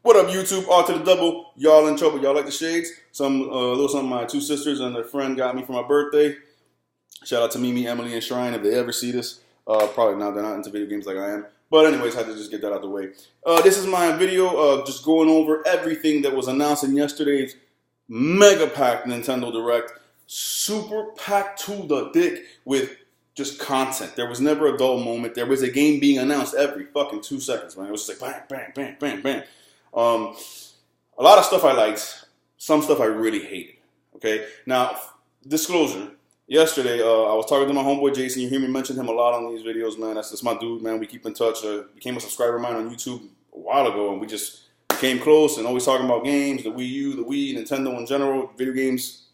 What up, YouTube? R to the double. Y'all in trouble. Y'all like the shades? Some little something my two sisters and their friend got me for my birthday. Shout out to Mimi, Emily, and Shrine if they ever see this. Probably not. They're not into video games like I am. But anyways, I had to just get that out the way. This is my video just going over everything that was announced in yesterday's mega packed Nintendo Direct. Super packed to the dick with just content. There was never a dull moment. There was a game being announced every fucking 2 seconds, man. It was just like bang, bang, bang, bang, bang. A lot of stuff I liked. Some stuff I really hated. Okay? Now, disclosure. Yesterday, I was talking to my homeboy Jason. You hear me mention him a lot on these videos, man. That's my dude, man. We keep in touch. Became a subscriber of mine on YouTube a while ago, and we just became close and always talking about games, the Wii U, the Wii, Nintendo in general, video games,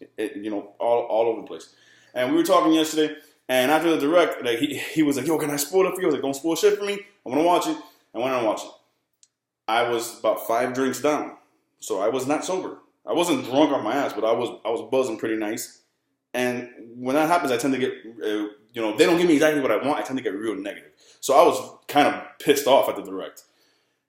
all over the place. And we were talking yesterday, and after the Direct, like he was like, yo, can I spoil it for you? I was like, don't spoil shit for me. I'm going to watch it. I went and watched it. I was about 5 drinks down, so I was not sober. I wasn't drunk on my ass, but I was buzzing pretty nice. And when that happens, I tend to get, they don't give me exactly what I want. I tend to get real negative. So I was kind of pissed off at the Direct.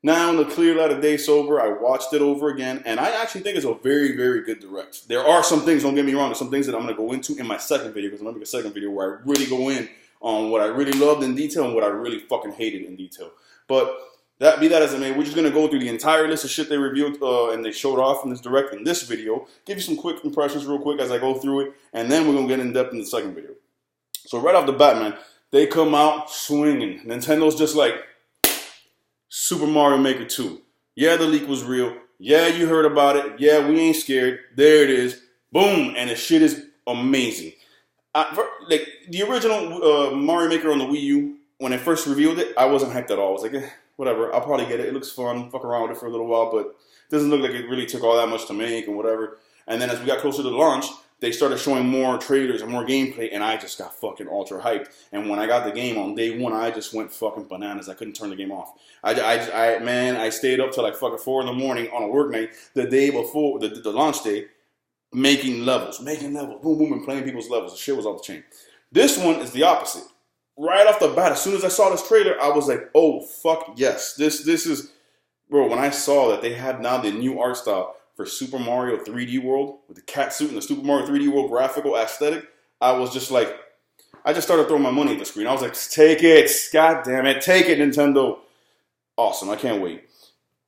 Now, in the clear light of day sober, I watched it over again, and I actually think it's a very, very good Direct. There are some things, don't get me wrong, there's some things that I'm going to go into in my second video, because I'm going to make a second video where I really go in on what I really loved in detail and what I really fucking hated in detail. But that be that as it may, we're just going to go through the entire list of shit they reviewed and they showed off in this Direct in this video, give you some quick impressions real quick as I go through it, and then we're going to get in depth in the second video. So right off the bat, man, they come out swinging. Nintendo's just like, Super Mario Maker 2. Yeah, the leak was real. Yeah, you heard about it. Yeah, we ain't scared. There it is. Boom. And the shit is amazing. Like the original Mario Maker on the Wii U, when I first revealed it, I wasn't hyped at all. I was like, whatever. I'll probably get it. It looks fun. Fuck around with it for a little while, but it doesn't look like it really took all that much to make and whatever. And then as we got closer to the launch, they started showing more trailers and more gameplay, and I just got fucking ultra hyped. And when I got the game on day one, I just went fucking bananas. I couldn't turn the game off. I stayed up till like fucking 4 in the morning on a work night the day before the launch day, making levels, boom, boom, and playing people's levels. The shit was off the chain. This one is the opposite. Right off the bat, as soon as I saw this trailer, I was like, oh, fuck yes. This is, bro, when I saw that they had now the new art style for Super Mario 3D World with the cat suit and the Super Mario 3D World graphical aesthetic, I was just like, I just started throwing my money at the screen. I was like, take it, god damn it, take it, Nintendo. Awesome, I can't wait.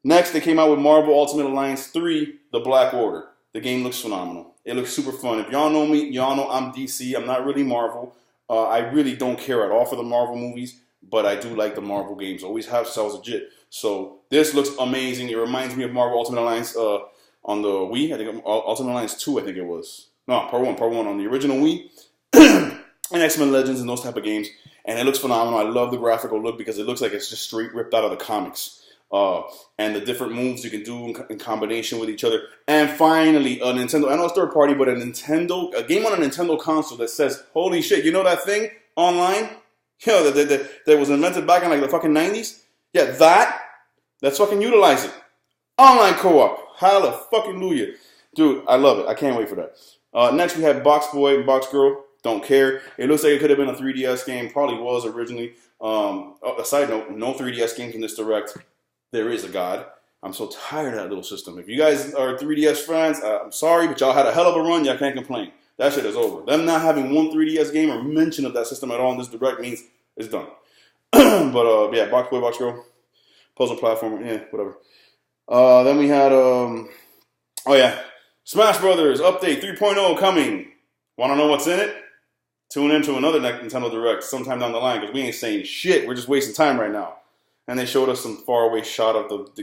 Next, they came out with Marvel Ultimate Alliance 3, The Black Order. The game looks phenomenal. It looks super fun. If y'all know me, y'all know I'm DC. I'm not really Marvel. I really don't care at all for the Marvel movies, but I do like the Marvel games. Always have since I was legit. So this looks amazing. It reminds me of Marvel Ultimate Alliance on the Wii. I think Ultimate Alliance 2, I think it was. No, part one on the original Wii. And X-Men Legends and those type of games. And it looks phenomenal. I love the graphical look because it looks like it's just straight ripped out of the comics. And the different moves you can do in combination with each other. And finally, a Nintendo, I know it's third party, but a game on a Nintendo console that says, holy shit, you know that thing online? You know, that was invented back in like the fucking 90s? Yeah, let's fucking utilize it. Online co-op. Hallelujah. Dude, I love it. I can't wait for that. Next, we have Box Boy and Box Girl. Don't care. It looks like it could have been a 3DS game. Probably was originally. A side note, no 3DS games in this Direct. There is a God. I'm so tired of that little system. If you guys are 3DS fans, I'm sorry, but y'all had a hell of a run. Y'all can't complain. That shit is over. Them not having one 3DS game or mention of that system at all in this Direct means it's done. But yeah, Box Boy, Box Girl, puzzle platformer, yeah, whatever. Then we had, Smash Brothers Update 3.0 coming. Want to know what's in it? Tune in to another Nintendo Direct sometime down the line because we ain't saying shit. We're just wasting time right now. And they showed us some faraway shot of the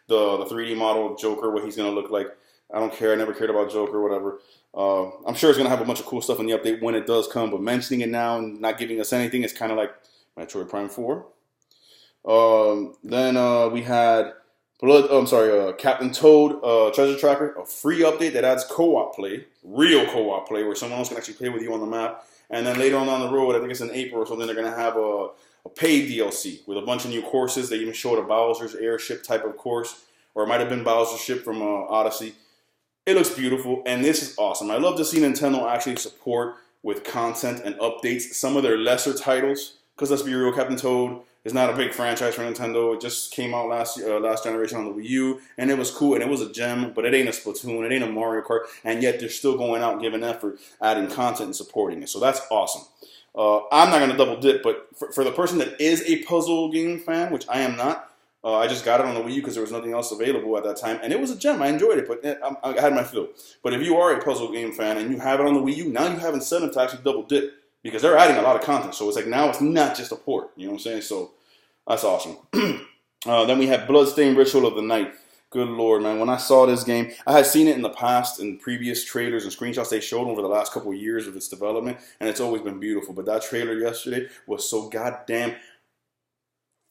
3D model of Joker, what he's going to look like. I don't care. I never cared about Joker, whatever. I'm sure it's going to have a bunch of cool stuff in the update when it does come, but mentioning it now and not giving us anything is kind of like Metroid Prime 4. Then we had Captain Toad Treasure Tracker, a free update that adds co-op play, real co-op play, where someone else can actually play with you on the map. And then later on down the road, I think it's in April or something, they're going to have a paid DLC with a bunch of new courses. They even showed a Bowser's Airship type of course, or it might have been Bowser's ship from Odyssey. It looks beautiful, and this is awesome. I love to see Nintendo actually support with content and updates some of their lesser titles, because let's be real, Captain Toad, It's not a big franchise for Nintendo. It just came out last generation on the Wii U, and it was cool, and it was a gem, but it ain't a Splatoon, it ain't a Mario Kart, and yet they're still going out, giving effort, adding content, and supporting it. So that's awesome. I'm not going to double dip, but for the person that is a puzzle game fan, which I am not, I just got it on the Wii U because there was nothing else available at that time, and it was a gem. I enjoyed it, but I had my fill. But if you are a puzzle game fan and you have it on the Wii U, now you have incentive to actually double dip because they're adding a lot of content. So it's like now it's not just a port. You know what I'm saying? So that's awesome. Then we have Bloodstained Ritual of the Night. Good Lord, man. When I saw this game, I had seen it in the past in previous trailers and screenshots they showed over the last couple of years of its development, and it's always been beautiful. But that trailer yesterday was so goddamn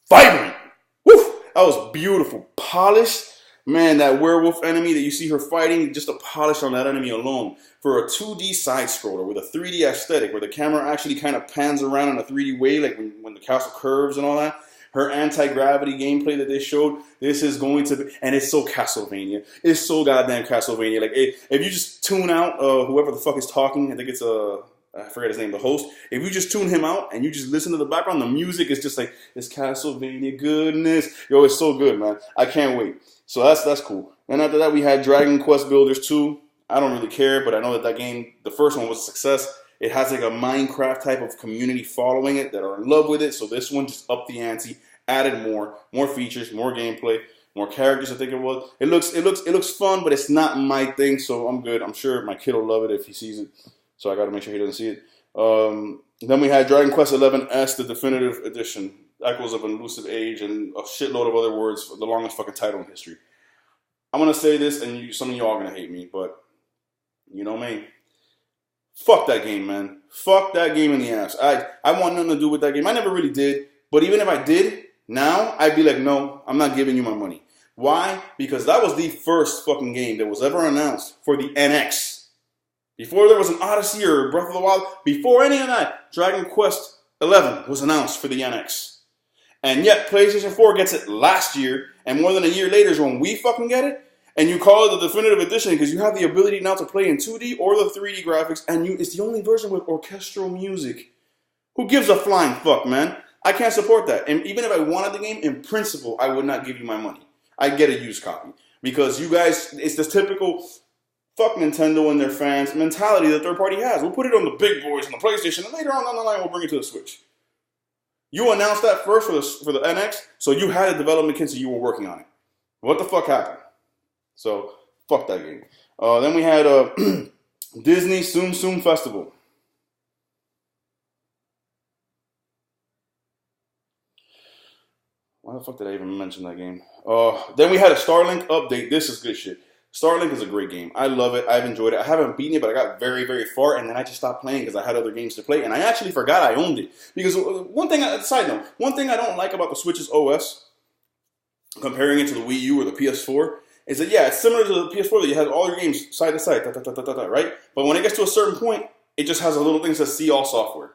vibrant. Woo! That was beautiful. Polished. Man, that werewolf enemy that you see her fighting, just a polish on that enemy alone. For a 2D side-scroller with a 3D aesthetic, where the camera actually kind of pans around in a 3D way, like when the castle curves and all that. Her anti-gravity gameplay that they showed, this is going to be, and it's so Castlevania. It's so goddamn Castlevania. Like, if you just tune out whoever the fuck is talking, I think it's I forget his name, the host. If you just tune him out and you just listen to the background, the music is just like, it's Castlevania goodness. Yo, it's so good, man. I can't wait. So that's cool. And after that, we had Dragon Quest Builders 2. I don't really care, but I know that game, the first one was a success. It has like a Minecraft type of community following it that are in love with it. So this one just upped the ante, added more features, more gameplay, more characters. I think it was. It looks fun, but it's not my thing. So I'm good. I'm sure my kid will love it if he sees it. So I got to make sure he doesn't see it. Then we had Dragon Quest XI S, the definitive edition, Echoes of an Elusive Age, and a shitload of other words for the longest fucking title in history. I'm gonna say this, and some of y'all are gonna hate me, but you know me. Fuck that game, man. Fuck that game in the ass. I want nothing to do with that game. I never really did. But even if I did, now I'd be like, no, I'm not giving you my money. Why? Because that was the first fucking game that was ever announced for the NX. Before there was an Odyssey or Breath of the Wild, before any of that, Dragon Quest XI was announced for the NX. And yet PlayStation 4 gets it last year, and more than a year later is when we fucking get it. And you call it the definitive edition because you have the ability now to play in 2D or the 3D graphics, and it's the only version with orchestral music. Who gives a flying fuck, man? I can't support that. And even if I wanted the game, in principle, I would not give you my money. I'd get a used copy. Because you guys, it's this typical fuck Nintendo and their fans mentality that third party has. We'll put it on the big boys on the PlayStation, and later on down the line, we'll bring it to the Switch. You announced that first for the NX, so you had a development kit, so you were working on it. What the fuck happened? So, fuck that game. Then we had Disney Tsum Tsum Festival. Why the fuck did I even mention that game? Then we had a Starlink update. This is good shit. Starlink is a great game. I love it. I've enjoyed it. I haven't beaten it, but I got very, very far, and then I just stopped playing because I had other games to play, and I actually forgot I owned it. Because side note, one thing I don't like about the Switch's OS, comparing it to the Wii U or the PS4, is that, yeah, it's similar to the PS4 that you have all your games side to side, right? But when it gets to a certain point, it just has a little thing that says see all software.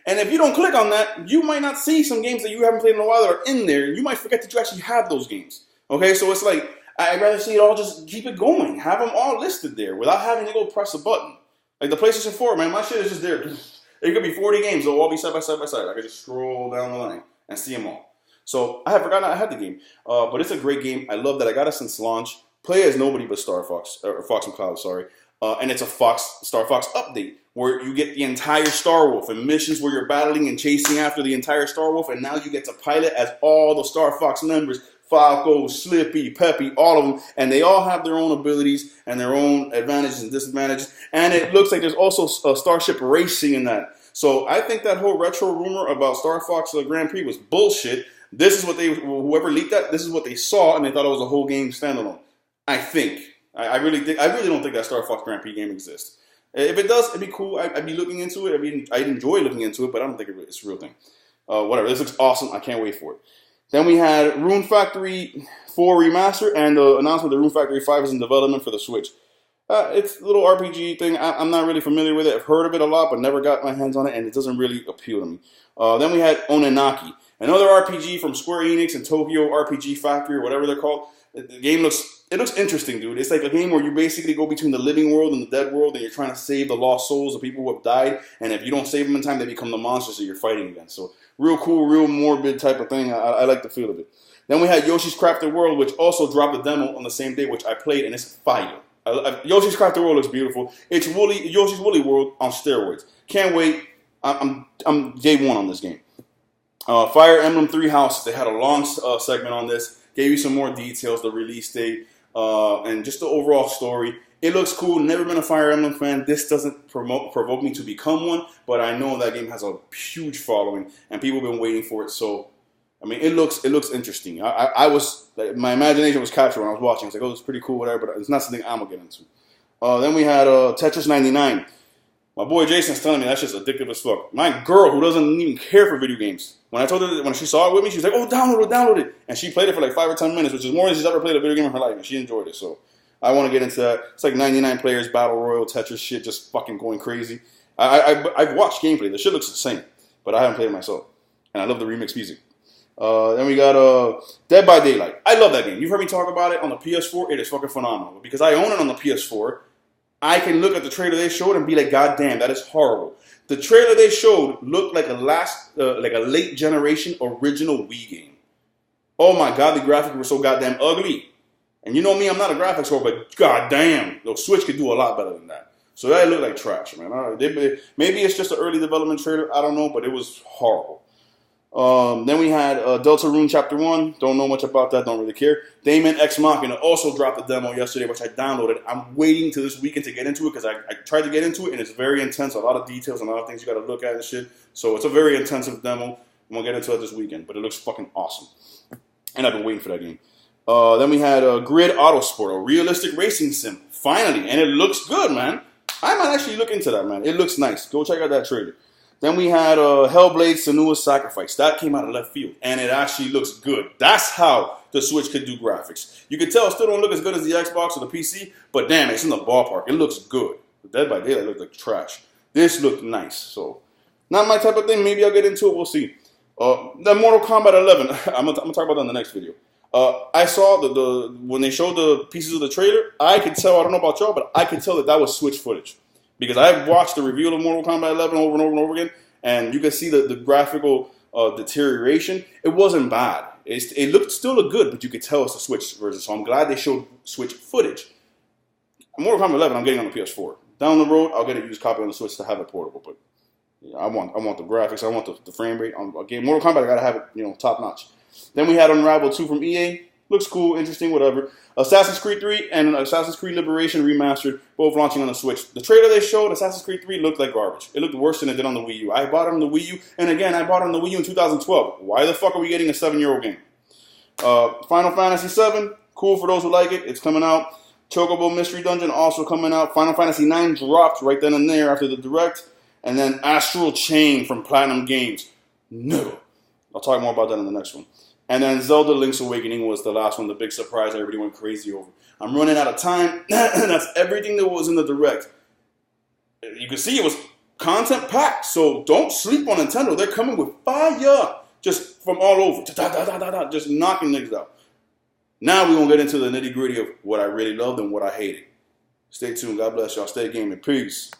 And if you don't click on that, you might not see some games that you haven't played in a while that are in there. You might forget that you actually have those games. Okay, so it's like, I'd rather see it all, just keep it going. Have them all listed there without having to go press a button. Like the PlayStation 4, man, my shit is just there. It could be 40 games. They'll all be side by side by side. I could just scroll down the line and see them all. So I had forgotten I had the game. But it's a great game. I love that. I got it since launch. Play as nobody but Star Fox, or Fox and Cloud, sorry. And it's a Star Fox update where you get the entire Star Wolf and missions where you're battling and chasing after the entire Star Wolf. And now you get to pilot as all the Star Fox members. Falco, Slippy, Peppy, all of them, and they all have their own abilities and their own advantages and disadvantages. And it looks like there's also Starship Racing in that. So I think that whole retro rumor about Star Fox Grand Prix was bullshit. This is what whoever leaked that, this is what they saw, and they thought it was a whole game standalone. I think. I really don't think that Star Fox Grand Prix game exists. If it does, it'd be cool. I'd be looking into it. I mean, I'd enjoy looking into it, but I don't think it's a real thing. Whatever. This looks awesome. I can't wait for it. Then we had Rune Factory 4 Remaster and the announcement that Rune Factory 5 is in development for the Switch. It's a little RPG thing. I'm not really familiar with it. I've heard of it a lot, but never got my hands on it, and it doesn't really appeal to me. Then we had Onenaki, another RPG from Square Enix and Tokyo RPG Factory, or whatever they're called. The game looks interesting, dude. It's like a game where you basically go between the living world and the dead world, and you're trying to save the lost souls of people who have died, and if you don't save them in time, they become the monsters that you're fighting against. So Real cool, real morbid type of thing. I like the feel of it. Then we had Yoshi's Crafted World, which also dropped a demo on the same day, which I played, and it's fire. Yoshi's Crafted World looks beautiful. It's Yoshi's Woolly World on steroids. Can't wait. I'm day one on this game. Fire Emblem Three Houses. They had a long segment on this. Gave you some more details, the release date, and just the overall story. It looks cool. Never been a Fire Emblem fan. This doesn't provoke me to become one, but I know that game has a huge following, and people have been waiting for it. So, I mean, it looks interesting. My imagination was captured when I was watching. It's like, oh, it's pretty cool, whatever, but it's not something I'm gonna get into. Then we had Tetris 99. My boy Jason's telling me that's just addictive as fuck. My girl, who doesn't even care for video games, when I told her, when she saw it with me, she was like, oh, download it. And she played it for like 5 or 10 minutes, which is more than she's ever played a video game in her life, and she enjoyed it. So I want to get into that. It's like 99 players, battle royal, Tetris shit, just fucking going crazy. I've watched gameplay. The shit looks insane, but I haven't played it myself. And I love the remix music. Then we got Dead by Daylight. I love that game. You've heard me talk about it on the PS4. It is fucking phenomenal. Because I own it on the PS4, I can look at the trailer they showed and be like, God damn, that is horrible. The trailer they showed looked like like a late generation original Wii game. Oh my God, the graphics were so goddamn ugly. And you know me, I'm not a graphics whore, but goddamn, the Switch could do a lot better than that. So that looked like trash, man. Maybe it's just an early development trailer. I don't know, but it was horrible. Then we had Deltarune Chapter 1. Don't know much about that. Don't really care. Daemon X Machina also dropped a demo yesterday, which I downloaded. I'm waiting till this weekend to get into it because I tried to get into it, and it's very intense. A lot of details and a lot of things you got to look at and shit. So it's a very intensive demo. I'm going to get into it this weekend, but it looks fucking awesome. And I've been waiting for that game. Then we had Grid Autosport, a realistic racing sim. Finally. And it looks good, man. I might actually look into that, man. It looks nice. Go check out that trailer. Then we had Hellblade Senua's Sacrifice. That came out of left field, and it actually looks good. That's how the Switch could do graphics. You can tell it still don't look as good as the Xbox or the PC, but damn, it's in the ballpark. It looks good. Dead by Daylight looked like trash. This looked nice. So, not my type of thing. Maybe I'll get into it. We'll see. The Mortal Kombat 11. I'm gonna talk about that in the next video. I saw when they showed the pieces of the trailer, I could tell, I don't know about y'all, but I could tell that was Switch footage. Because I've watched the review of Mortal Kombat 11 over and over and over again, and you can see the graphical deterioration. It wasn't bad. It looked still good, but you could tell it's a Switch version. So I'm glad they showed Switch footage. Mortal Kombat 11, I'm getting on the PS4. Down the road, I'll get a used copy on the Switch to have it portable. But yeah, I want the graphics. I want the frame rate. Again, Mortal Kombat, I gotta have it, top notch. Then we had Unravel 2 from EA. Looks cool, interesting, whatever. Assassin's Creed 3 and Assassin's Creed Liberation Remastered, both launching on the Switch. The trailer they showed, Assassin's Creed 3, looked like garbage. It looked worse than it did on the Wii U. I bought it on the Wii U, and again, I bought it on the Wii U in 2012. Why the fuck are we getting a 7-year-old game? Final Fantasy VII, cool for those who like it. It's coming out. Chocobo Mystery Dungeon also coming out. Final Fantasy IX dropped right then and there after the Direct. And then Astral Chain from Platinum Games. No. I'll talk more about that in the next one. And then Zelda Link's Awakening was the last one, the big surprise everybody went crazy over. I'm running out of time. That's everything that was in the Direct. You can see it was content packed, so don't sleep on Nintendo. They're coming with fire just from all over. Just knocking niggas out. Now we're going to get into the nitty gritty of what I really loved and what I hated. Stay tuned. God bless y'all. Stay gaming. Peace.